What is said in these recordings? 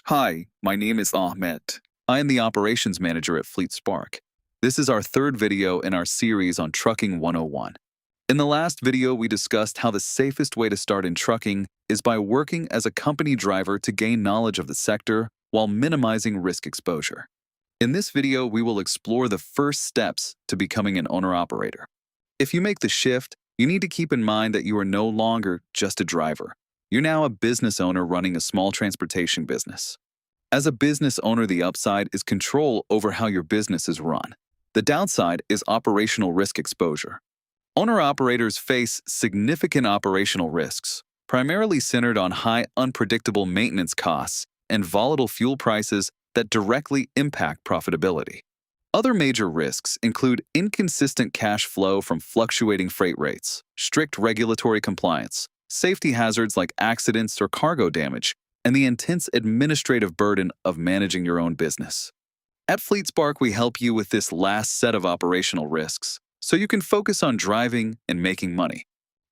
Hi, my name is Ahmed. I am the operations manager at FleetSpark. This is our third video in our series on Trucking 101. In the last video, we discussed how the safest way to start in trucking is by working as a company driver to gain knowledge of the sector while minimizing risk exposure. In this video, we will explore the first steps to becoming an owner-operator. If you make the shift, you need to keep in mind that you are no longer just a driver. You're now a business owner running a small transportation business. As a business owner, the upside is control over how your business is run. The downside is operational risk exposure. Owner-operators face significant operational risks, primarily centered on high unpredictable maintenance costs and volatile fuel prices that directly impact profitability. Other major risks include inconsistent cash flow from fluctuating freight rates, strict regulatory compliance, safety hazards like accidents or cargo damage, and the intense administrative burden of managing your own business. At FleetSpark, we help you with this last set of operational risks, so you can focus on driving and making money.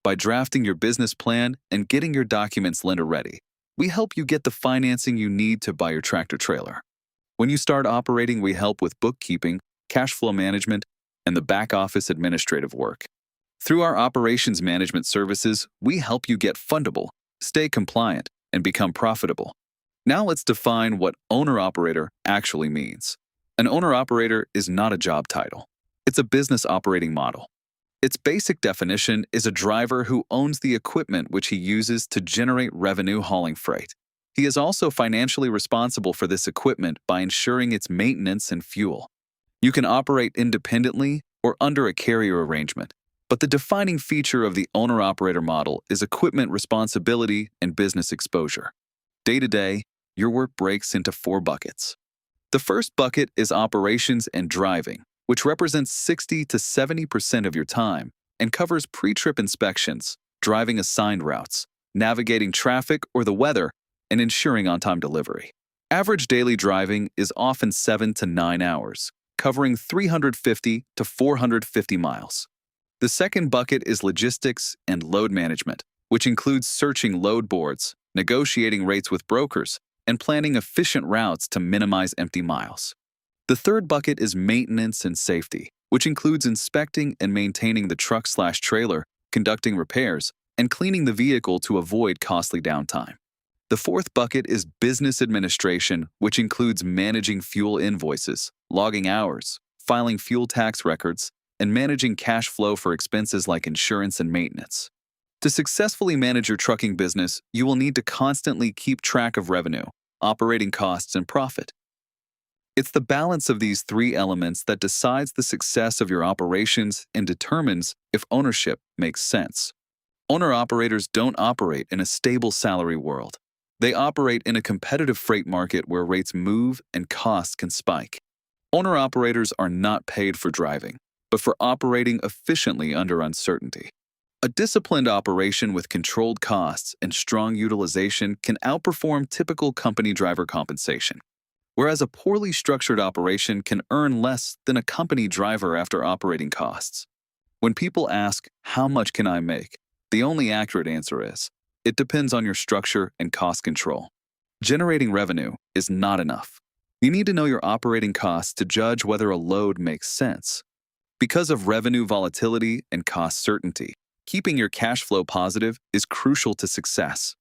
By drafting your business plan and getting your documents lender-ready, we help you get the financing you need to buy your tractor-trailer. When you start operating, we help with bookkeeping, cash flow management, and the back-office administrative work. Through our operations management services, we help you get fundable, stay compliant, and become profitable. Now let's define what owner-operator actually means. An owner-operator is not a job title. It's a business operating model. Its basic definition is a driver who owns the equipment which he uses to generate revenue hauling freight. He is also financially responsible for this equipment by ensuring its maintenance and fuel. You can operate independently or under a carrier arrangement, but the defining feature of the owner-operator model is equipment responsibility and business exposure. Day-to-day, your work breaks into 4 buckets. The first bucket is operations and driving, which represents 60 to 70% of your time and covers pre-trip inspections, driving assigned routes, navigating traffic or the weather, and ensuring on-time delivery. Average daily driving is often 7 to 9 hours, covering 350 to 450 miles. The second bucket is logistics and load management, which includes searching load boards, negotiating rates with brokers, and planning efficient routes to minimize empty miles. The third bucket is maintenance and safety, which includes inspecting and maintaining the truck/trailer, conducting repairs, and cleaning the vehicle to avoid costly downtime. The fourth bucket is business administration, which includes managing fuel invoices, logging hours, filing fuel tax records, and managing cash flow for expenses like insurance and maintenance. To successfully manage your trucking business, you will need to constantly keep track of revenue, operating costs, and profit. It's the balance of these 3 elements that decides the success of your operations and determines if ownership makes sense. Owner-operators don't operate in a stable salary world. They operate in a competitive freight market where rates move and costs can spike. Owner-operators are not paid for driving, but for operating efficiently under uncertainty. A disciplined operation with controlled costs and strong utilization can outperform typical company driver compensation, whereas a poorly structured operation can earn less than a company driver after operating costs. When people ask, "How much can I make?" the only accurate answer is, it depends on your structure and cost control. Generating revenue is not enough. You need to know your operating costs to judge whether a load makes sense. Because of revenue volatility and cost certainty, keeping your cash flow positive is crucial to success.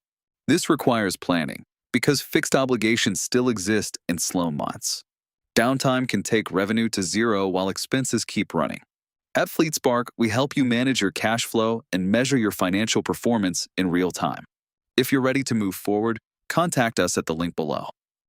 This requires planning, because fixed obligations still exist in slow months. Downtime can take revenue to 0 while expenses keep running. At FleetSpark, we help you manage your cash flow and measure your financial performance in real time. If you're ready to move forward, contact us at the link below.